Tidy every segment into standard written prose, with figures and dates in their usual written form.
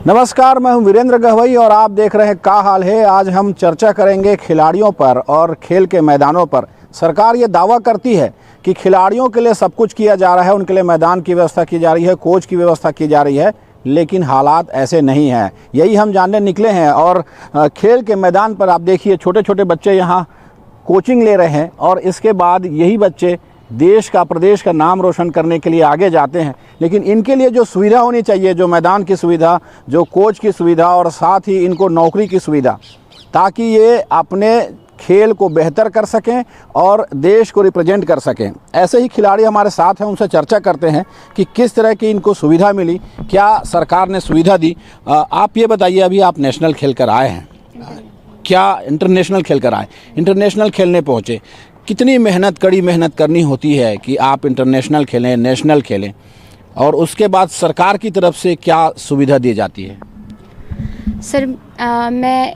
नमस्कार, मैं हूं वीरेंद्र गहवई और आप देख रहे हैं का हाल है। आज हम चर्चा करेंगे खिलाड़ियों पर और खेल के मैदानों पर। सरकार ये दावा करती है कि खिलाड़ियों के लिए सब कुछ किया जा रहा है, उनके लिए मैदान की व्यवस्था की जा रही है, कोच की व्यवस्था की जा रही है, लेकिन हालात ऐसे नहीं हैं। यही हम जानने निकले हैं। और खेल के मैदान पर आप देखिए, छोटे छोटे बच्चे यहाँ कोचिंग ले रहे हैं और इसके बाद यही बच्चे देश का, प्रदेश का नाम रोशन करने के लिए आगे जाते हैं। लेकिन इनके लिए जो सुविधा होनी चाहिए, जो मैदान की सुविधा, जो कोच की सुविधा और साथ ही इनको नौकरी की सुविधा, ताकि ये अपने खेल को बेहतर कर सकें और देश को रिप्रेजेंट कर सकें। ऐसे ही खिलाड़ी हमारे साथ हैं, उनसे चर्चा करते हैं कि किस तरह की इनको सुविधा मिली, क्या सरकार ने सुविधा दी। आप ये बताइए, अभी आप नेशनल खेल कर आए हैं, क्या इंटरनेशनल खेल कर आए, इंटरनेशनल खेलने पहुँचे, कितनी मेहनत, कड़ी मेहनत करनी होती है कि आप इंटरनेशनल खेलें, नेशनल खेलें, और उसके बाद सरकार की तरफ से क्या सुविधा दी जाती है? सर, मैं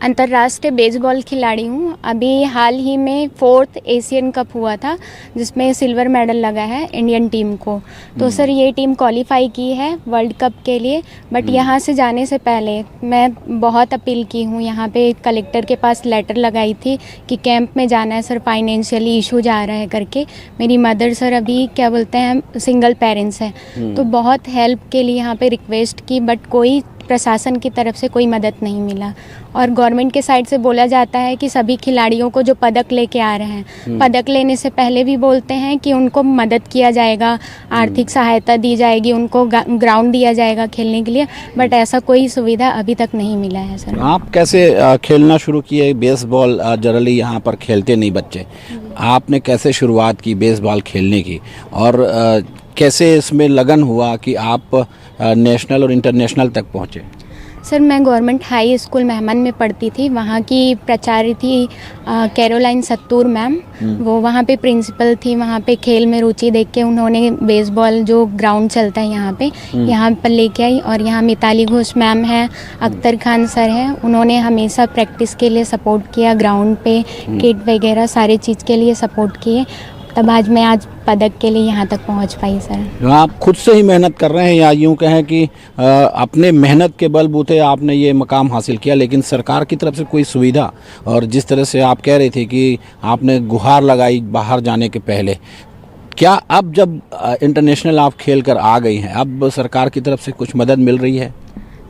अंतर्राष्ट्रीय बेसबॉल खिलाड़ी हूँ। अभी हाल ही में 4th एशियन कप हुआ था जिसमें सिल्वर मेडल लगा है इंडियन टीम को। तो सर, ये टीम क्वालिफाई की है वर्ल्ड कप के लिए। बट यहाँ से जाने से पहले मैं बहुत अपील की हूँ, यहाँ पे कलेक्टर के पास लेटर लगाई थी कि कैंप में जाना है सर, फाइनेंशियली इशू जा रहा है करके। मेरी मदर सर अभी क्या बोलते हैं, सिंगल पेरेंट्स हैं, तो बहुत हेल्प के लिए यहाँ पे रिक्वेस्ट की, बट कोई प्रशासन की तरफ से कोई मदद नहीं मिला। और गवर्नमेंट के साइड से बोला जाता है कि सभी खिलाड़ियों को जो पदक लेके आ रहे हैं, पदक लेने से पहले भी बोलते हैं कि उनको मदद किया जाएगा, आर्थिक सहायता दी जाएगी, उनको ग्राउंड दिया जाएगा खेलने के लिए, बट ऐसा कोई सुविधा अभी तक नहीं मिला है सर। आप कैसे खेलना शुरू किए? बेसबॉल जनरली यहाँ पर खेलते नहीं बच्चे, आपने कैसे शुरुआत की बेसबॉल खेलने की, और कैसे इसमें लगन हुआ कि आप नेशनल और इंटरनेशनल तक पहुँचे? सर, मैं गवर्नमेंट हाई स्कूल मेहमन में पढ़ती थी। वहाँ की प्राचार्य थी कैरोलाइन सत्तूर मैम, वो वहाँ पे प्रिंसिपल थी। वहाँ पे खेल में रुचि देख के उन्होंने बेसबॉल जो ग्राउंड चलता है यहाँ पर लेके आई। और यहाँ मिताली घोष मैम हैं, अख्तर खान सर हैं, उन्होंने हमेशा प्रैक्टिस के लिए सपोर्ट किया, ग्राउंड पे किट वगैरह सारी चीज़ के लिए सपोर्ट किए। तब आज पदक के लिए यहाँ तक पहुँच पाई सर। आप खुद से ही मेहनत कर रहे हैं, या यूँ कहें कि अपने मेहनत के बलबूते आपने ये मकाम हासिल किया, लेकिन सरकार की तरफ से कोई सुविधा, और जिस तरह से आप कह रही थी कि आपने गुहार लगाई बाहर जाने के पहले, क्या अब जब इंटरनेशनल आप खेल कर आ गई हैं, अब सरकार की तरफ से कुछ मदद मिल रही है?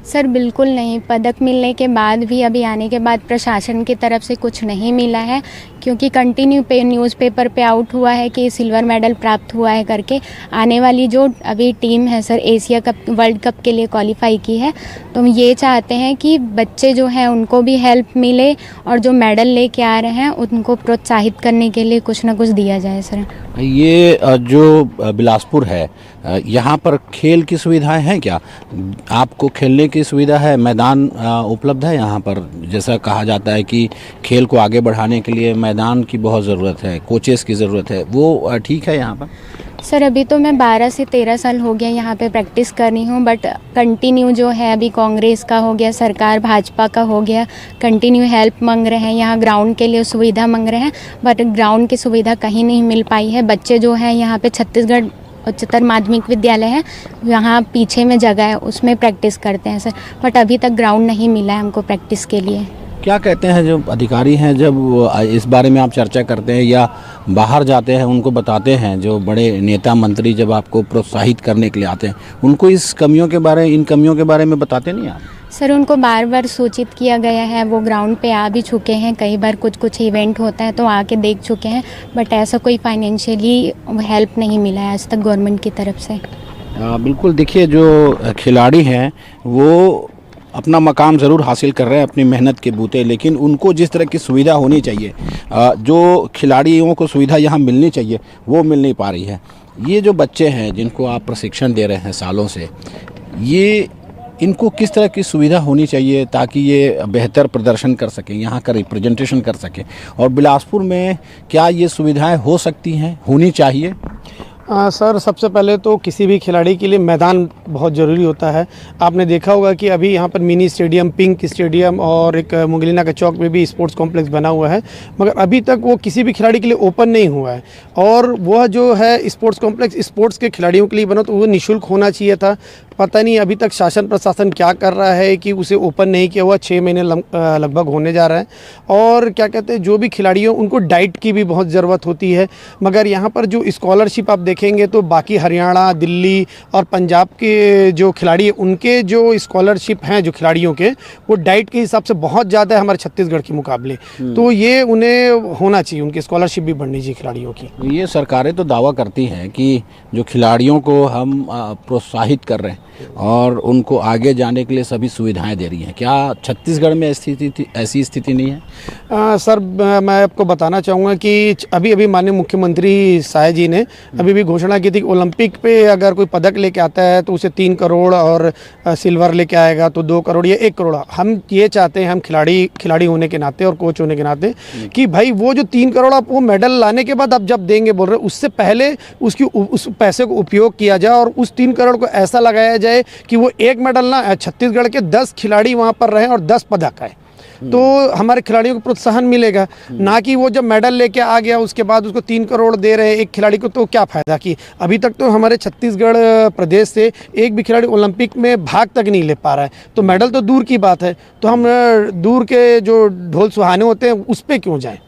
सर, बिल्कुल नहीं। पदक मिलने के बाद भी, अभी आने के बाद प्रशासन की तरफ से कुछ नहीं मिला है, क्योंकि कंटिन्यू न्यूज़पेपर पे आउट हुआ है कि सिल्वर मेडल प्राप्त हुआ है करके। आने वाली जो अभी टीम है sir, Asia cup, world cup के लिए क्वालिफाई की है, तो हम ये चाहते हैं कि बच्चे जो हैं उनको भी हेल्प मिले, और जो मेडल लेके आ रहे हैं उनको प्रोत्साहित करने के लिए कुछ ना कुछ दिया जाए सर। ये जो बिलासपुर है, यहाँ पर खेल की सुविधाएं हैं क्या? आपको खेलने की सुविधा है, मैदान उपलब्ध है यहाँ पर? जैसा कहा जाता है कि खेल को आगे बढ़ाने के लिए मैदान की बहुत ज़रूरत है, कोचेस की ज़रूरत है, वो ठीक है यहाँ पर? सर, अभी तो मैं 12 से 13 साल हो गया यहाँ पे प्रैक्टिस कर रही हूँ, बट कंटिन्यू जो है, अभी कांग्रेस का हो गया, सरकार भाजपा का हो गया, कंटिन्यू हेल्प मांग रहे हैं, यहाँ ग्राउंड के लिए सुविधा मांग रहे हैं, बट ग्राउंड की सुविधा कहीं नहीं मिल पाई है। बच्चे जो हैं यहाँ पे छत्तीसगढ़ उच्चतर माध्यमिक विद्यालय है, यहाँ पीछे में जगह है, उसमें प्रैक्टिस करते हैं सर, बट अभी तक ग्राउंड नहीं मिला है हमको प्रैक्टिस के लिए। क्या कहते हैं जो अधिकारी हैं, जब इस बारे में आप चर्चा करते हैं या बाहर जाते हैं, उनको बताते हैं, जो बड़े नेता मंत्री जब आपको प्रोत्साहित करने के लिए आते हैं, उनको इन कमियों के बारे में बताते नहीं आप? सर, उनको बार बार सूचित किया गया है, वो ग्राउंड पे आ भी चुके हैं, कई बार कुछ इवेंट होता है तो आके देख चुके हैं, बट ऐसा कोई फाइनेंशियली हेल्प नहीं मिला है आज तक गवर्नमेंट की तरफ से। बिल्कुल, देखिए, जो खिलाड़ी हैं वो अपना मकाम ज़रूर हासिल कर रहे हैं अपनी मेहनत के बूते, लेकिन उनको जिस तरह की सुविधा होनी चाहिए, जो खिलाड़ियों को सुविधा यहाँ मिलनी चाहिए, वो मिल नहीं पा रही है। ये जो बच्चे हैं जिनको आप प्रशिक्षण दे रहे हैं सालों से, ये इनको किस तरह की सुविधा होनी चाहिए ताकि ये बेहतर प्रदर्शन कर सकें, यहाँ का रिप्रेजेंटेशन कर सकें, और बिलासपुर में क्या ये सुविधाएं हो सकती हैं, होनी चाहिए? सर सबसे पहले तो किसी भी खिलाड़ी के लिए मैदान बहुत ज़रूरी होता है। आपने देखा होगा कि अभी यहाँ पर मिनी स्टेडियम, पिंक स्टेडियम और एक मुंगलिना का चौक में भी स्पोर्ट्स कॉम्प्लेक्स बना हुआ है, मगर अभी तक वो किसी भी खिलाड़ी के लिए ओपन नहीं हुआ है। और वह जो है स्पोर्ट्स कॉम्प्लेक्स स्पोर्ट्स के खिलाड़ियों के लिए बना, तो वो निःशुल्क होना चाहिए था। पता नहीं अभी तक शासन प्रशासन क्या कर रहा है कि उसे ओपन नहीं किया हुआ। 6 महीने लगभग होने जा रहा है। और क्या कहते हैं, जो भी खिलाड़ियों उनको डाइट की भी बहुत ज़रूरत होती है, मगर यहाँ पर जो स्कॉलरशिप आप देखेंगे तो बाकी हरियाणा, दिल्ली और पंजाब के जो खिलाड़ी उनके जो स्कॉलरशिप हैं जो खिलाड़ियों के, वो डाइट के हिसाब से बहुत ज़्यादा है हमारे छत्तीसगढ़ के मुकाबले। तो ये उन्हें होना चाहिए, उनकी स्कॉलरशिप भी बढ़नी चाहिए खिलाड़ियों की। ये सरकारें तो दावा करती हैं कि जो खिलाड़ियों को हम प्रोत्साहित कर रहे हैं और उनको आगे जाने के लिए सभी सुविधाएं दे रही हैं। क्या छत्तीसगढ़ में ऐसी स्थिति नहीं है? सर मैं आपको बताना चाहूँगा कि अभी अभी माननीय मुख्यमंत्री शाह जी ने अभी भी घोषणा की थी कि ओलंपिक पे अगर कोई पदक लेके आता है तो उसे 3 करोड़ और सिल्वर लेके आएगा तो 2 करोड़ या 1 करोड़। हम ये चाहते हैं, हम खिलाड़ी होने के नाते और कोच होने के नाते, कि भाई वो जो 3 करोड़ आप वो मेडल लाने के बाद आप जब देंगे बोल रहे, उससे पहले उस पैसे को उपयोग किया जाए और उस 3 करोड़ को ऐसा लगाया जाए कि वो 1 मेडल ना, छत्तीसगढ़ के 10 खिलाड़ी वहाँ पर रहें और 10 पदक आए, तो हमारे खिलाड़ियों को प्रोत्साहन मिलेगा। ना कि वो जब मेडल लेके आ गया उसके बाद उसको 3 करोड़ दे रहे हैं एक खिलाड़ी को, तो क्या फ़ायदा। कि अभी तक तो हमारे छत्तीसगढ़ प्रदेश से एक भी खिलाड़ी ओलंपिक में भाग तक नहीं ले पा रहा है, तो मेडल तो दूर की बात है, तो हम दूर के जो ढोल सुहाने होते हैं उस पर क्यों जाएँ।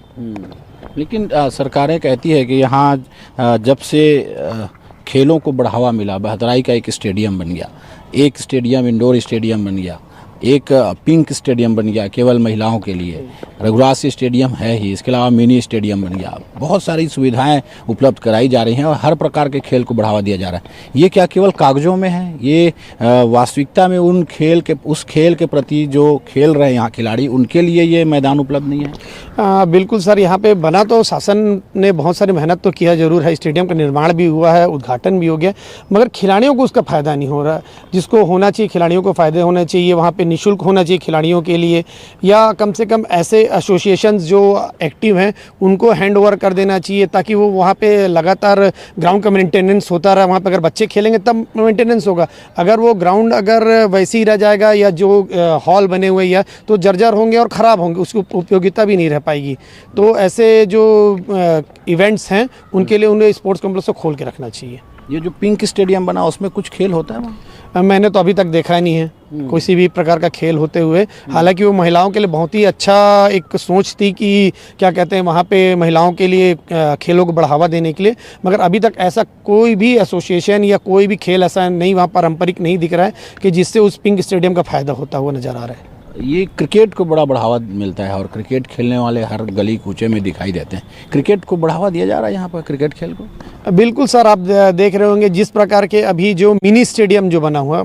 लेकिन सरकारें कहती है कि यहाँ जब से खेलों को बढ़ावा मिला, बहतराई का एक स्टेडियम बन गया, एक स्टेडियम इंडोर स्टेडियम बन गया, एक पिंक स्टेडियम बन गया केवल महिलाओं के लिए, रघुराज स्टेडियम है ही, इसके अलावा मिनी स्टेडियम बन गया, बहुत सारी सुविधाएं उपलब्ध कराई जा रही हैं और हर प्रकार के खेल को बढ़ावा दिया जा रहा है। ये क्या केवल कागजों में है? ये वास्तविकता में उस खेल के प्रति जो खेल रहे हैं यहाँ खिलाड़ी, उनके लिए ये मैदान उपलब्ध नहीं है? बिल्कुल सर, यहाँ पे बना तो शासन ने बहुत सारी मेहनत तो किया जरूर है, स्टेडियम का निर्माण भी हुआ है, उद्घाटन भी हो गया, मगर खिलाड़ियों को उसका फ़ायदा नहीं हो रहा। जिसको होना चाहिए, खिलाड़ियों को फ़ायदे होने चाहिए, वहाँ पे निःशुल्क होना चाहिए खिलाड़ियों के लिए, या कम से कम ऐसे एसोसिएशंस जो एक्टिव हैं उनको हैंड ओवर कर देना चाहिए, ताकि वो वहाँ पे लगातार ग्राउंड का मेंटेनेंस होता रहा। वहाँ पे अगर बच्चे खेलेंगे तब मेंटेनेंस होगा। अगर वो ग्राउंड अगर वैसे ही रह जाएगा या जो हॉल बने हुए या तो जर्जर होंगे और ख़राब होंगे, उसकी उपयोगिता भी नहीं रह पाएगी। तो ऐसे जो इवेंट्स हैं उनके लिए उन्हें स्पोर्ट्स कॉम्प्लेक्स को खोल के रखना चाहिए। ये जो पिंक स्टेडियम बना उसमें कुछ खेल होता है वहाँ? मैंने तो अभी तक देखा ही नहीं है किसी भी प्रकार का खेल होते हुए। हालांकि वो महिलाओं के लिए बहुत ही अच्छा एक सोच थी कि क्या कहते हैं, वहाँ पे महिलाओं के लिए खेलों को बढ़ावा देने के लिए, मगर अभी तक ऐसा कोई भी एसोसिएशन या कोई भी खेल ऐसा नहीं वहाँ पारंपरिक नहीं दिख रहा है कि जिससे उस पिंक स्टेडियम का फ़ायदा होता हुआ नज़र आ रहा है। ये क्रिकेट को बड़ा बढ़ावा मिलता है और क्रिकेट खेलने वाले हर गली कूचे में दिखाई देते हैं। क्रिकेट को बढ़ावा दिया जा रहा है यहाँ पर, क्रिकेट खेल को? बिल्कुल सर, आप देख रहे होंगे जिस प्रकार के अभी जो मिनी स्टेडियम जो बना हुआ,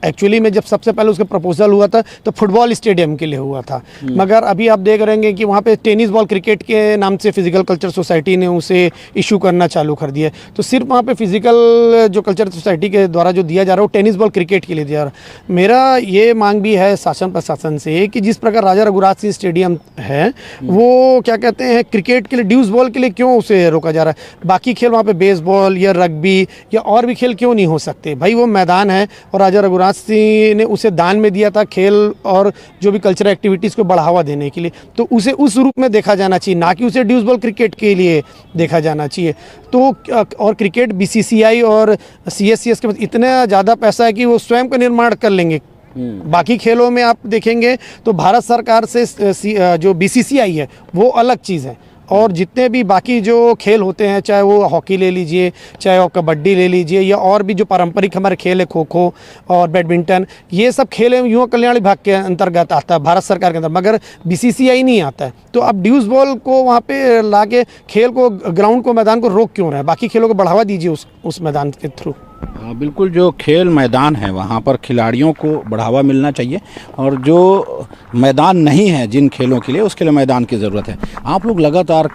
एक्चुअली में जब सबसे पहले उसका प्रपोजल हुआ था तो फुटबॉल स्टेडियम के लिए हुआ था, मगर अभी आप देख रहे होंगे कि वहाँ पे टेनिस बॉल क्रिकेट के नाम से फिजिकल कल्चर सोसाइटी ने उसे इशू करना चालू कर दिया। तो सिर्फ वहाँ पे फिजिकल जो कल्चर सोसाइटी के द्वारा जो दिया जा रहा है वो टेनिस बॉल क्रिकेट के लिए दिया जा रहा है। मेरा ये मांग भी है शासन प्रशासन से कि जिस प्रकार राजा रघुराज सिंह स्टेडियम है, वो क्या कहते हैं क्रिकेट के लिए, ड्यूस बॉल के लिए क्यों उसे रोका जा रहा है? बाकी खेल वहाँ पे बेसबॉल या रग्बी या और भी खेल क्यों नहीं हो सकते? भाई वो मैदान है और राजा रघुराज सिंह ने उसे दान में दिया था खेल और जो भी कल्चरल एक्टिविटीज़ को बढ़ावा देने के लिए, तो उसे उस रूप में देखा जाना चाहिए, ना कि उसे ड्यूस बॉल क्रिकेट के लिए देखा जाना चाहिए। तो और क्रिकेट BCCI और CSCS के पास इतना ज़्यादा पैसा है कि वो स्वयं का निर्माण कर लेंगे। बाकी खेलों में आप देखेंगे तो भारत सरकार से जो BCCI है वो अलग चीज़ है, और जितने भी बाकी जो खेल होते हैं, चाहे वो हॉकी ले लीजिए, चाहे वो कबड्डी ले लीजिए, या और भी जो पारंपरिक हमारे खेल है, खो खो और बैडमिंटन, ये सब खेल युवा कल्याण विभाग के अंतर्गत आता है, भारत सरकार के अंदर, मगर BCCI नहीं आता है। तो अब ड्यूस बॉल को वहाँ पे ला के खेल को, ग्राउंड को, मैदान को रोक क्यों रहे हैं? बाकी खेलों को बढ़ावा दीजिए उस मैदान के थ्रू। हाँ बिल्कुल, जो खेल मैदान है वहाँ पर खिलाड़ियों को बढ़ावा मिलना चाहिए, और जो मैदान नहीं है जिन खेलों के लिए, उसके लिए मैदान की ज़रूरत है। आप लोग लगातार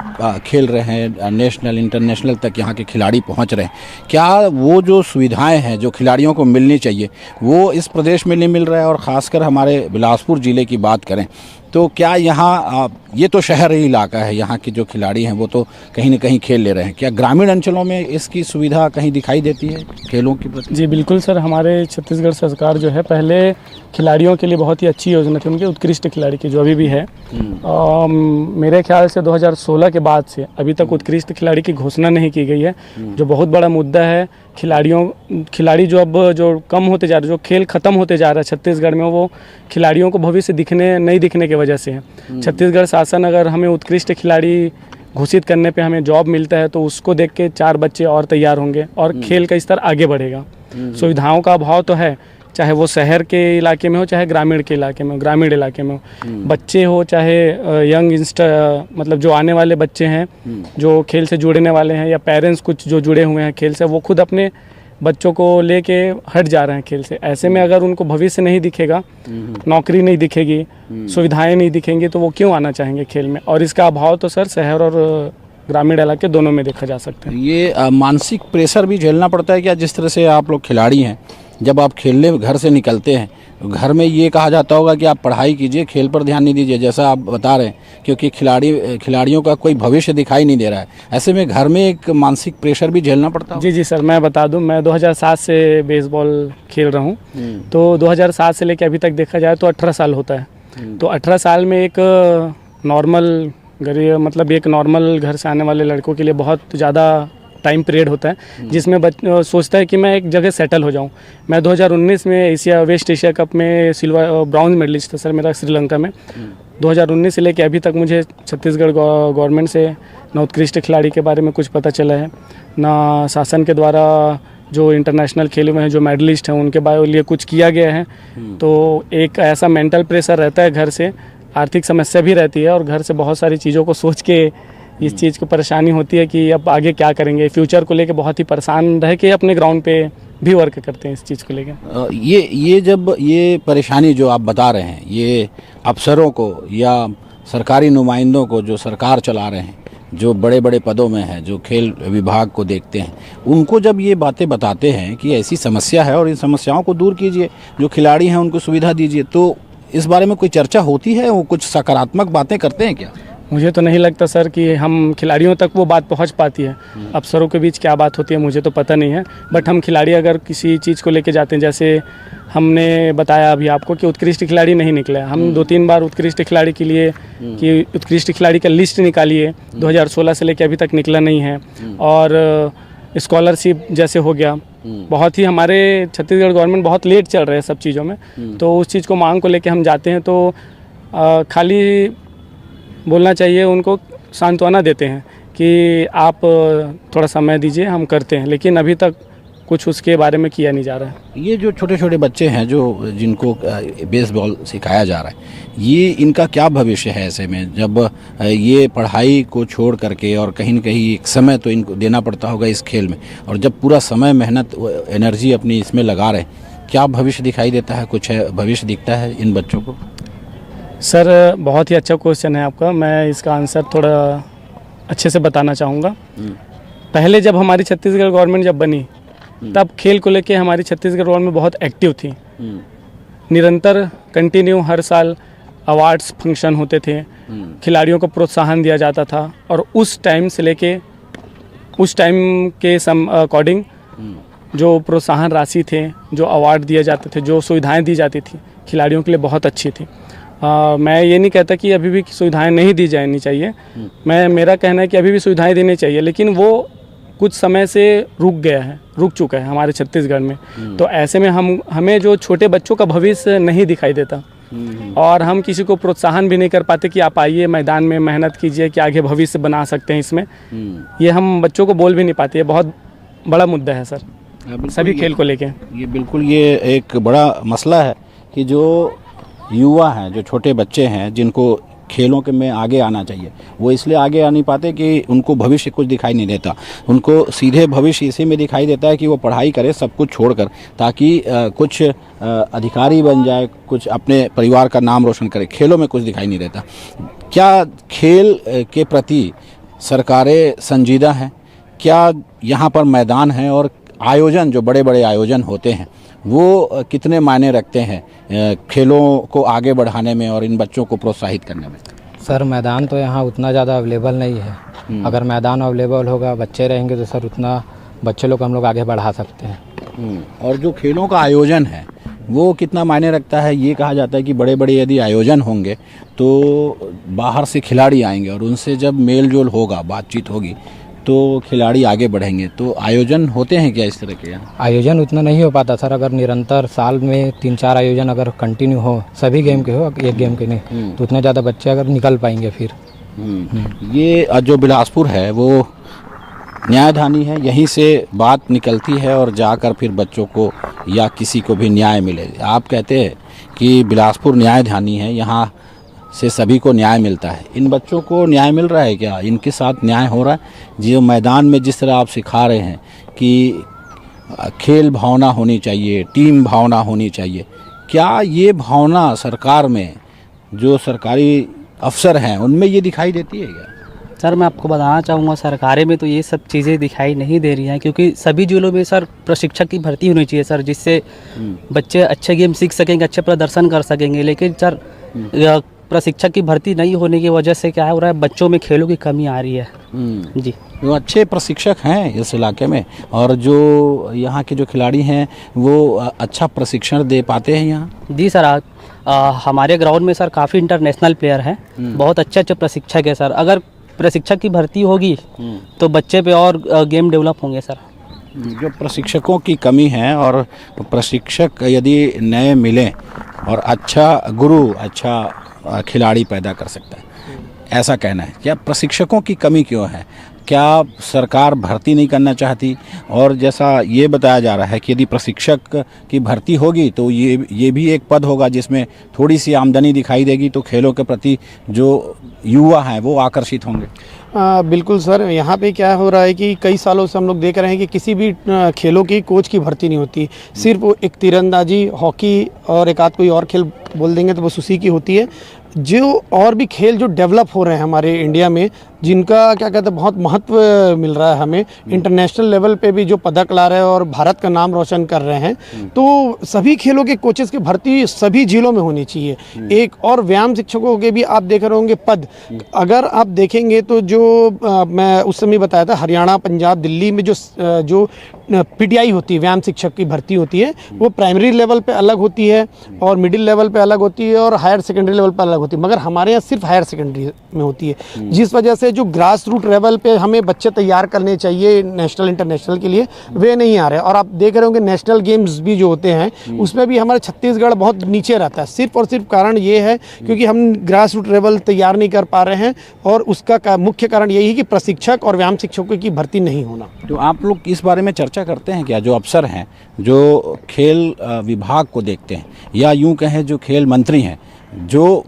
खेल रहे हैं, नेशनल इंटरनेशनल तक यहाँ के खिलाड़ी पहुँच रहे हैं, क्या वो जो सुविधाएं हैं जो खिलाड़ियों को मिलनी चाहिए वो इस प्रदेश में नहीं मिल रहा है? और ख़ासकर हमारे बिलासपुर ज़िले की बात करें तो क्या यहाँ ये तो शहरी इलाका है, यहाँ के जो खिलाड़ी हैं वो तो कहीं न कहीं खेल ले रहे हैं, क्या ग्रामीण अंचलों में इसकी सुविधा कहीं दिखाई देती है खेलों की प्रति? जी बिल्कुल सर, हमारे छत्तीसगढ़ सरकार जो है पहले खिलाड़ियों के लिए बहुत ही अच्छी योजना थी, उनके उत्कृष्ट खिलाड़ी की जो अभी भी है। मेरे ख्याल से 2016 के बाद से अभी तक उत्कृष्ट खिलाड़ी की घोषणा नहीं की गई है, जो बहुत बड़ा मुद्दा है। खिलाड़ी जो अब जो कम होते जा रहे, जो खेल ख़त्म होते जा रहा है छत्तीसगढ़ में, वो खिलाड़ियों को भविष्य नहीं दिखने की वजह से है। छत्तीसगढ़ शासन अगर हमें उत्कृष्ट खिलाड़ी घोषित करने पे हमें जॉब मिलता है तो उसको देख के 4 बच्चे और तैयार होंगे और खेल का स्तर आगे बढ़ेगा। सुविधाओं का अभाव तो है, चाहे वो शहर के इलाके में हो चाहे ग्रामीण इलाके में हो, बच्चे हो चाहे यंग मतलब जो आने वाले बच्चे हैं जो खेल से जुड़ने वाले हैं, या पेरेंट्स कुछ जो जुड़े हुए हैं खेल से, वो खुद अपने बच्चों को लेके हट जा रहे हैं खेल से। ऐसे में अगर उनको भविष्य नहीं दिखेगा, नौकरी नहीं दिखेगी, सुविधाएं नहीं दिखेंगी, तो वो क्यों आना चाहेंगे खेल में? और इसका अभाव तो सर शहर और ग्रामीण इलाके दोनों में देखा जा सकता है। ये मानसिक प्रेशर भी झेलना पड़ता है क्या? जिस तरह से आप लोग खिलाड़ी हैं, जब आप खेलने घर से निकलते हैं तो घर में ये कहा जाता होगा कि आप पढ़ाई कीजिए, खेल पर ध्यान नहीं दीजिए, जैसा आप बता रहे हैं, क्योंकि खिलाड़ियों का कोई भविष्य दिखाई नहीं दे रहा है। ऐसे में घर में एक मानसिक प्रेशर भी झेलना पड़ता है। जी सर, मैं बता दूं, मैं 2007 से बेसबॉल खेल रहा हूं, तो 2007 से लेकर अभी तक देखा जाए तो 18 साल होता है। तो 18 साल में एक नॉर्मल मतलब एक नॉर्मल घर से आने वाले लड़कों के लिए बहुत ज़्यादा टाइम पीरियड होता है, जिसमें सोचता है कि मैं एक जगह सेटल हो जाऊं। मैं 2019 में वेस्ट एशिया कप में ब्राउन मेडलिस्ट था सर मेरा श्रीलंका में। 2019 से लेकर अभी तक मुझे छत्तीसगढ़ गवर्नमेंट से न उत्कृष्ट खिलाड़ी के बारे में कुछ पता चला है, ना शासन के द्वारा जो इंटरनेशनल खेलों में जो मेडलिस्ट हैं उनके बारे में कुछ किया गया है। तो एक ऐसा मेंटल प्रेशर रहता है, घर से आर्थिक समस्या भी रहती है, और घर से बहुत सारी चीज़ों को सोच के इस चीज़ को परेशानी होती है कि अब आगे क्या करेंगे। फ्यूचर को लेके बहुत ही परेशान रह के अपने ग्राउंड पे भी वर्क करते हैं इस चीज़ को लेके। ये जब ये परेशानी जो आप बता रहे हैं, ये अफसरों को या सरकारी नुमाइंदों को जो सरकार चला रहे हैं, जो बड़े बड़े पदों में हैं, जो खेल विभाग को देखते हैं, उनको जब ये बातें बताते हैं कि ऐसी समस्या है और इन समस्याओं को दूर कीजिए, जो खिलाड़ी हैं उनको सुविधा दीजिए, तो इस बारे में कोई चर्चा होती है? वो कुछ सकारात्मक बातें करते हैं क्या? मुझे तो नहीं लगता सर कि हम खिलाड़ियों तक वो बात पहुंच पाती है। अफसरों के बीच क्या बात होती है मुझे तो पता नहीं है, बट हम खिलाड़ी अगर किसी चीज़ को लेके जाते हैं, जैसे हमने बताया अभी आपको कि उत्कृष्ट खिलाड़ी नहीं निकला, हम 2-3 बार उत्कृष्ट खिलाड़ी के लिए कि उत्कृष्ट खिलाड़ी का लिस्ट निकाली है, 2016 से लेकर अभी तक निकला नहीं है। और स्कॉलरशिप जैसे हो गया, बहुत ही हमारे छत्तीसगढ़ गवर्नमेंट बहुत लेट चल रहे हैं सब चीज़ों में। तो उस चीज़ को मांग को लेके हम जाते हैं तो खाली बोलना चाहिए, उनको सांत्वना देते हैं कि आप थोड़ा समय दीजिए, हम करते हैं, लेकिन अभी तक कुछ उसके बारे में किया नहीं जा रहा है। ये जो छोटे छोटे बच्चे हैं जिनको बेसबॉल सिखाया जा रहा है, ये इनका क्या भविष्य है ऐसे में, जब ये पढ़ाई को छोड़ करके, और कहीं न कहीं एक समय तो इनको देना पड़ता होगा इस खेल में, और जब पूरा समय मेहनत एनर्जी अपनी इसमें लगा रहे, क्या भविष्य दिखाई देता है? कुछ है भविष्य दिखता है इन बच्चों को? सर बहुत ही अच्छा क्वेश्चन है आपका, मैं इसका आंसर थोड़ा अच्छे से बताना चाहूँगा। पहले जब हमारी छत्तीसगढ़ गवर्नमेंट जब बनी, तब खेल को लेके हमारी छत्तीसगढ़ गवर्नमेंट बहुत एक्टिव थी। निरंतर कंटिन्यू हर साल अवार्ड्स फंक्शन होते थे, खिलाड़ियों को प्रोत्साहन दिया जाता था, और उस टाइम से लेके उस टाइम के अकॉर्डिंग जो प्रोत्साहन राशि थे, जो अवार्ड दिए जाते थे, जो सुविधाएं दी जाती थी, खिलाड़ियों के लिए बहुत अच्छी थी। मैं ये नहीं कहता कि अभी भी सुविधाएं नहीं दी जानी चाहिए, मेरा कहना है कि अभी भी सुविधाएं देनी चाहिए, लेकिन वो कुछ समय से रुक चुका है हमारे छत्तीसगढ़ में। तो ऐसे में हमें जो छोटे बच्चों का भविष्य नहीं दिखाई देता, और हम किसी को प्रोत्साहन भी नहीं कर पाते कि आप आइए मैदान में मेहनत कीजिए कि आगे भविष्य बना सकते हैं इसमें। ये हम बच्चों को बोल भी नहीं पाते, ये बहुत बड़ा मुद्दा है सर सभी खेल को लेके। ये बिल्कुल ये एक बड़ा मसला है कि जो युवा हैं, जो छोटे बच्चे हैं, जिनको खेलों के में आगे आना चाहिए, वो इसलिए आगे आ नहीं पाते कि उनको भविष्य कुछ दिखाई नहीं देता। उनको सीधे भविष्य इसी में दिखाई देता है कि वो पढ़ाई करे सब कुछ छोड़कर, ताकि कुछ अधिकारी बन जाए, कुछ अपने परिवार का नाम रोशन करे। खेलों में कुछ दिखाई नहीं देता। क्या खेल के प्रति सरकारें संजीदा हैं? क्या यहाँ पर मैदान है, और आयोजन, जो बड़े बड़े आयोजन होते हैं, वो कितने मायने रखते हैं खेलों को आगे बढ़ाने में और इन बच्चों को प्रोत्साहित करने में? सर मैदान तो यहाँ उतना ज़्यादा अवेलेबल नहीं है। अगर मैदान अवेलेबल होगा, बच्चे रहेंगे तो सर उतना बच्चे लोग हम लोग आगे बढ़ा सकते हैं। और जो खेलों का आयोजन है वो कितना मायने रखता है? ये कहा जाता है कि बड़े बड़े यदि आयोजन होंगे तो बाहर से खिलाड़ी आएंगे और उनसे जब मेल जोल होगा, बातचीत होगी, तो खिलाड़ी आगे बढ़ेंगे। तो आयोजन होते हैं क्या इस तरह के यहाँ? आयोजन उतना नहीं हो पाता सर। अगर निरंतर साल में 3-4 आयोजन अगर कंटिन्यू हो, सभी गेम के हो, एक गेम के नहीं, तो उतने ज़्यादा बच्चे अगर निकल पाएंगे फिर। ये जो बिलासपुर है वो न्यायधानी है, यहीं से बात निकलती है और जाकर फिर बच्चों को या किसी को भी न्याय मिले। आप कहते हैं कि बिलासपुर न्यायधानी है, यहाँ से सभी को न्याय मिलता है। इन बच्चों को न्याय मिल रहा है क्या? इनके साथ न्याय हो रहा है? जो मैदान में जिस तरह आप सिखा रहे हैं कि खेल भावना होनी चाहिए, टीम भावना होनी चाहिए, क्या ये भावना सरकार में, जो सरकारी अफसर हैं, उनमें ये दिखाई देती है क्या? सर मैं आपको बताना चाहूँगा, सरकारें में तो ये सब चीज़ें दिखाई नहीं दे रही हैं, क्योंकि सभी जिलों में सर प्रशिक्षक की भर्ती होनी चाहिए सर, जिससे बच्चे अच्छे गेम सीख सकेंगे, अच्छे प्रदर्शन कर सकेंगे। लेकिन सर प्रशिक्षक की भर्ती नहीं होने की वजह से क्या हो रहा है, बच्चों में खेलों की कमी आ रही है। जी, जो अच्छे प्रशिक्षक हैं इस इलाके में और जो यहाँ के जो खिलाड़ी हैं वो अच्छा प्रशिक्षण दे पाते हैं यहाँ? जी सर, हमारे ग्राउंड में सर काफ़ी इंटरनेशनल प्लेयर हैं, बहुत अच्छे अच्छे प्रशिक्षक हैं सर। अगर प्रशिक्षक की भर्ती होगी तो बच्चे पे और गेम डेवलप होंगे सर। जो प्रशिक्षकों की कमी है और प्रशिक्षक यदि नए मिलें और अच्छा गुरु, अच्छा खिलाड़ी पैदा कर सकता है, ऐसा कहना है। क्या प्रशिक्षकों की कमी क्यों है? क्या सरकार भर्ती नहीं करना चाहती? और जैसा ये बताया जा रहा है कि यदि प्रशिक्षक की भर्ती होगी तो ये भी एक पद होगा जिसमें थोड़ी सी आमदनी दिखाई देगी, तो खेलों के प्रति जो युवा हैं वो आकर्षित होंगे। बिल्कुल सर, यहाँ पे क्या हो रहा है कि कई सालों से हम लोग देख रहे हैं कि किसी भी खेलों की कोच की भर्ती नहीं होती। सिर्फ एक तीरंदाजी, हॉकी और एक आध कोई और खेल बोल देंगे तो बस उसी की होती है। जो और भी खेल जो डेवलप हो रहे हैं हमारे इंडिया में, जिनका क्या कहते हैं बहुत महत्व मिल रहा है हमें, इंटरनेशनल लेवल पे भी जो पदक ला रहे हैं और भारत का नाम रोशन कर रहे हैं, तो सभी खेलों के कोचेस की भर्ती सभी जिलों में होनी चाहिए। एक और व्यायाम शिक्षकों के भी आप देख रहे होंगे पद, अगर आप देखेंगे तो जो मैं उस समय बताया था, हरियाणा, पंजाब, दिल्ली में जो पीटीआई होती है, व्यायाम शिक्षक की भर्ती होती है, वो प्राइमरी लेवल पे अलग होती है और मिडिल लेवल पे अलग होती है और हायर सेकेंडरी लेवल पे अलग होती है। मगर हमारे यहाँ सिर्फ हायर सेकेंडरी में होती है, जिस वजह से जो ग्रास रूट लेवल पे हमें बच्चे तैयार करने चाहिए नेशनल इंटरनेशनल के लिए, वे नहीं आ रहे। और आप देख रहे होंगे नेशनल गेम्स भी जो होते हैं उसमें भी हमारा छत्तीसगढ़ बहुत नीचे रहता है। सिर्फ और सिर्फ कारण ये है क्योंकि हम ग्रास रूट लेवल तैयार नहीं कर पा रहे हैं, और उसका मुख्य कारण यही है कि प्रशिक्षक और व्यायाम शिक्षकों की भर्ती नहीं होना। तो आप लोग इस बारे में चर्चा करते हैं क्या, जो अफसर हैं, जो खेल विभाग को देखते हैं, या यूं कहें जो खेल मंत्री हैं, जो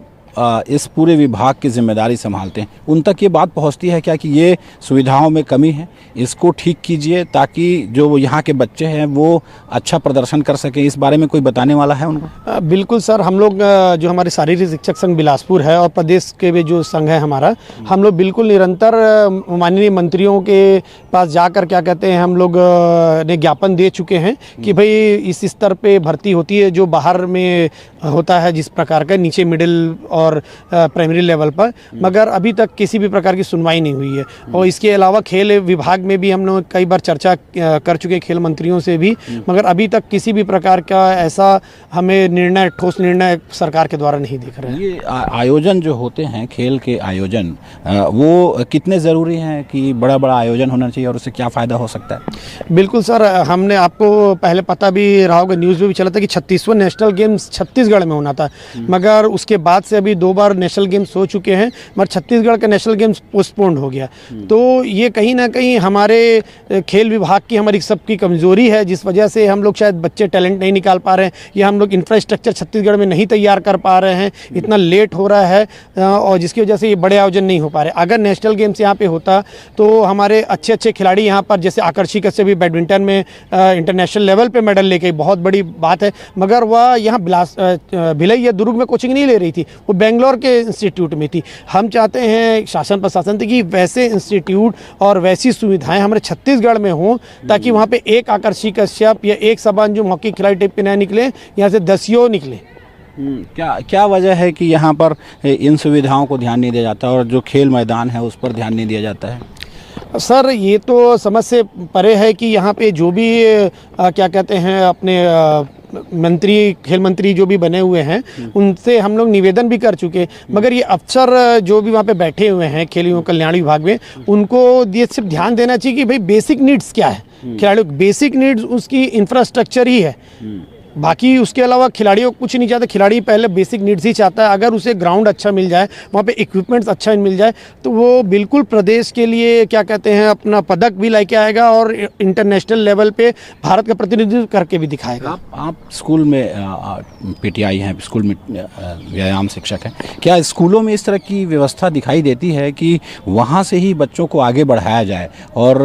इस पूरे विभाग की जिम्मेदारी संभालते हैं, उन तक ये बात पहुंचती है क्या कि ये सुविधाओं में कमी है, इसको ठीक कीजिए ताकि जो यहाँ के बच्चे हैं वो अच्छा प्रदर्शन कर सकें? इस बारे में कोई बताने वाला है उनको? बिल्कुल सर, हम लोग जो हमारे शारीरिक शिक्षक संघ बिलासपुर है और प्रदेश के भी जो संघ है हमारा, हम लोग बिल्कुल निरंतर माननीय मंत्रियों के पास जाकर क्या कहते हैं, हम लोग ने ज्ञापन दे चुके हैं कि भाई इस स्तर पे भर्ती होती है जो बाहर में होता है, जिस प्रकार का नीचे मिडिल और प्राइमरी लेवल पर, मगर अभी तक किसी भी प्रकार की सुनवाई नहीं हुई है। और इसके अलावा खेल विभाग में भी हम लोग कई बार चर्चा कर चुके हैं खेल मंत्रियों से भी, मगर अभी तक किसी भी प्रकार का ऐसा हमें ठोस निर्णय सरकार के द्वारा नहीं दिख रहे हैं। ये आयोजन जो होते हैं, खेल के आयोजन, वो कितने ज़रूरी हैं कि बड़ा बड़ा आयोजन होना चाहिए और उससे क्या फ़ायदा हो सकता है? बिल्कुल सर, हमने आपको पहले पता भी रहा होगा, न्यूज़ में भी चला था कि 36वां नेशनल गेम्स छत्तीसगढ़ में होना था, मगर उसके बाद से अभी 2 बार नेशनल गेम्स हो चुके हैं, मगर छत्तीसगढ़ का नेशनल गेम्स पोस्टपोन्ड हो गया। तो ये कहीं ना कहीं हमारे खेल विभाग की, हमारी सबकी कमज़ोरी है, जिस वजह से हम लोग शायद बच्चे टैलेंट नहीं निकाल पा रहे हैं, या हम लोग इंफ्रास्ट्रक्चर छत्तीसगढ़ में नहीं तैयार कर पा रहे हैं, इतना लेट हो रहा है, और जिसकी वजह से ये बड़े आयोजन नहीं हो पा रहे। अगर नेशनल गेम्स यहाँ पे होता तो हमारे अच्छे अच्छे खिलाड़ी यहाँ पर, जैसे आकर्षी कश्यप भी बैडमिंटन में इंटरनेशनल लेवल पे मेडल लेके, बहुत बड़ी बात है, मगर वह यहाँ भिलाई या दुर्ग में कोचिंग नहीं ले रही थी, वो बेंगलोर के इंस्टीट्यूट में थी। हम चाहते हैं शासन प्रशासन से कि वैसे इंस्टीट्यूट और वैसी सुविधाएं हमारे छत्तीसगढ़ में हों, ताकि वहाँ पे एक आकर्षी कश्यप या एक शबान जो हॉकी खिलाड़ी टाइप के नया निकले, यहाँ से 10 निकले। क्या वजह है कि यहाँ पर इन सुविधाओं को ध्यान नहीं दिया जाता और जो खेल मैदान है उस पर ध्यान नहीं दिया जाता है? सर ये तो समझ से परे है कि यहाँ पे जो भी क्या कहते हैं अपने मंत्री, खेल मंत्री जो भी बने हुए हैं, उनसे हम लोग निवेदन भी कर चुके, मगर ये अफसर जो भी वहाँ पे बैठे हुए हैं खेल एवं कल्याण विभाग में, उनको ये सिर्फ ध्यान देना चाहिए कि भाई बेसिक नीड्स क्या है। खिलाड़ियों की बेसिक नीड्स उसकी इंफ्रास्ट्रक्चर ही है, बाकी उसके अलावा खिलाड़ियों को कुछ नहीं चाहता। खिलाड़ी पहले बेसिक नीड्स ही चाहता है। अगर उसे ग्राउंड अच्छा मिल जाए, वहाँ पे इक्विपमेंट्स अच्छा मिल जाए, तो वो बिल्कुल प्रदेश के लिए क्या कहते हैं अपना पदक भी लेके आएगा और इंटरनेशनल लेवल पे भारत का प्रतिनिधित्व करके भी दिखाएगा। आप स्कूल में पीटीआई हैं, स्कूल में व्यायाम शिक्षक हैं, क्या स्कूलों में इस तरह की व्यवस्था दिखाई देती है कि वहाँ से ही बच्चों को आगे बढ़ाया जाए और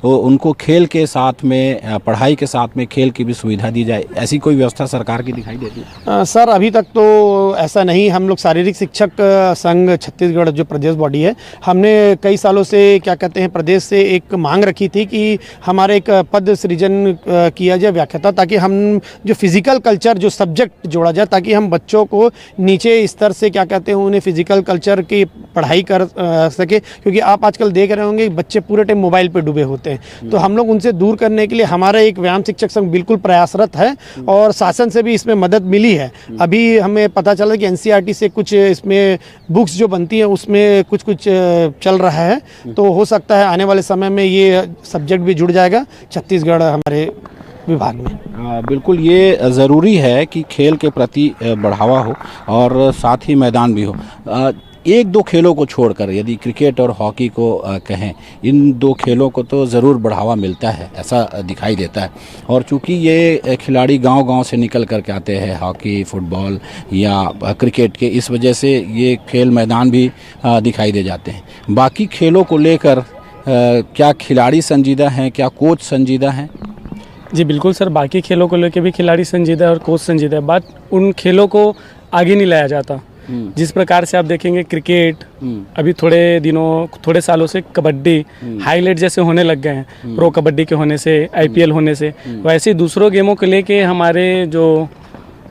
उनको खेल के साथ में, पढ़ाई के साथ में खेल की भी सुविधा दी जाए? ऐसी कोई व्यवस्था सरकार की दिखाई देती है? सर अभी तक तो ऐसा नहीं। हम लोग शारीरिक शिक्षक संघ छत्तीसगढ़ जो प्रदेश बॉडी है, हमने कई सालों से क्या कहते हैं प्रदेश से एक मांग रखी थी कि हमारे एक पद सृजन किया जाए व्याख्याता, ताकि हम जो फिजिकल कल्चर जो सब्जेक्ट जोड़ा जाए, ताकि हम बच्चों को नीचे स्तर से क्या कहते हैं उन्हें फिजिकल कल्चर की पढ़ाई कर सके। क्योंकि आप आजकल देख रहे होंगे बच्चे पूरे टाइम मोबाइल पे डूबे होते हैं, तो हम लोग उनसे दूर करने के लिए हमारा एक व्यायाम शिक्षक संघ बिल्कुल प्रयासरत है और शासन से भी इसमें मदद मिली है। अभी हमें पता चला कि एनसीईआरटी से कुछ इसमें बुक्स जो बनती हैं उसमें कुछ चल रहा है, तो हो सकता है आने वाले समय में ये सब्जेक्ट भी जुड़ जाएगा छत्तीसगढ़ हमारे विभाग में। बिल्कुल ये ज़रूरी है कि खेल के प्रति बढ़ावा हो और साथ ही मैदान भी हो। एक दो खेलों को छोड़कर यदि क्रिकेट और हॉकी को कहें, इन दो खेलों को तो ज़रूर बढ़ावा मिलता है, ऐसा दिखाई देता है। और चूंकि ये खिलाड़ी गांव-गांव से निकल कर के आते हैं, हॉकी, फुटबॉल या क्रिकेट के, इस वजह से ये खेल मैदान भी दिखाई दे जाते हैं। बाकी खेलों को लेकर क्या खिलाड़ी संजीदा हैं, क्या कोच संजीदा हैं? जी बिल्कुल सर, बाकी खेलों को लेकर भी खिलाड़ी संजीदा है और कोच संजीदा है, बट उन खेलों को आगे नहीं लाया जाता। जिस प्रकार से आप देखेंगे क्रिकेट अभी थोड़े सालों से कबड्डी हाईलाइट जैसे होने लग गए हैं, प्रो कबड्डी के होने से, आईपीएल होने से, वैसे दूसरों गेमों को लेके हमारे जो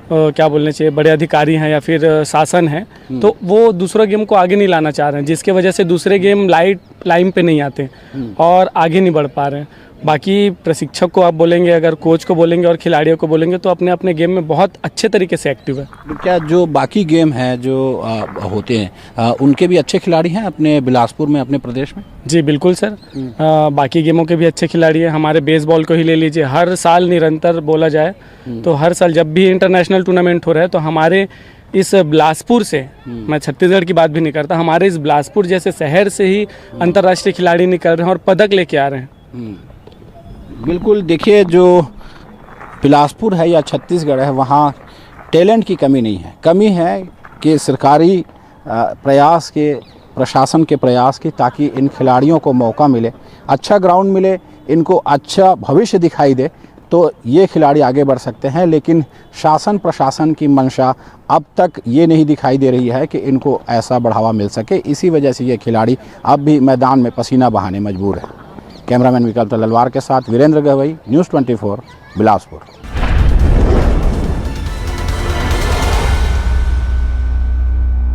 क्या बोलने चाहिए बड़े अधिकारी हैं या फिर शासन है, तो वो दूसरा गेम को आगे नहीं लाना चाह रहे हैं, जिसके वजह से दूसरे गेम लाइन पे नहीं आते और आगे नहीं बढ़ पा रहे हैं। बाकी प्रशिक्षक को आप बोलेंगे, अगर कोच को बोलेंगे और खिलाड़ियों को बोलेंगे, तो अपने अपने गेम में बहुत अच्छे तरीके से एक्टिव है। क्या जो बाकी गेम हैं जो होते हैं उनके भी अच्छे खिलाड़ी हैं अपने बिलासपुर में, अपने प्रदेश में? जी बिल्कुल सर, बाकी गेमों के भी अच्छे खिलाड़ी हैं। हमारे बेसबॉल को ही ले लीजिए, हर साल निरंतर बोला जाए तो हर साल जब भी इंटरनेशनल टूर्नामेंट हो रहा है, तो हमारे इस बिलासपुर से, मैं छत्तीसगढ़ की बात भी नहीं करता, हमारे इस बिलासपुर जैसे शहर से ही अंतर्राष्ट्रीय खिलाड़ी निकल रहे हैं और पदक लेके आ रहे हैं। बिल्कुल, देखिए जो बिलासपुर है या छत्तीसगढ़ है, वहाँ टैलेंट की कमी नहीं है। कमी है कि सरकारी प्रयास के, प्रशासन के प्रयास की, ताकि इन खिलाड़ियों को मौका मिले, अच्छा ग्राउंड मिले, इनको अच्छा भविष्य दिखाई दे, तो ये खिलाड़ी आगे बढ़ सकते हैं। लेकिन शासन प्रशासन की मंशा अब तक ये नहीं दिखाई दे रही है कि इनको ऐसा बढ़ावा मिल सके। इसी वजह से ये खिलाड़ी अब भी मैदान में पसीना बहाने मजबूर है। कैमरामैन विकल्प तलवार के साथ वीरेंद्र गवई, न्यूज़ 24 बिलासपुर।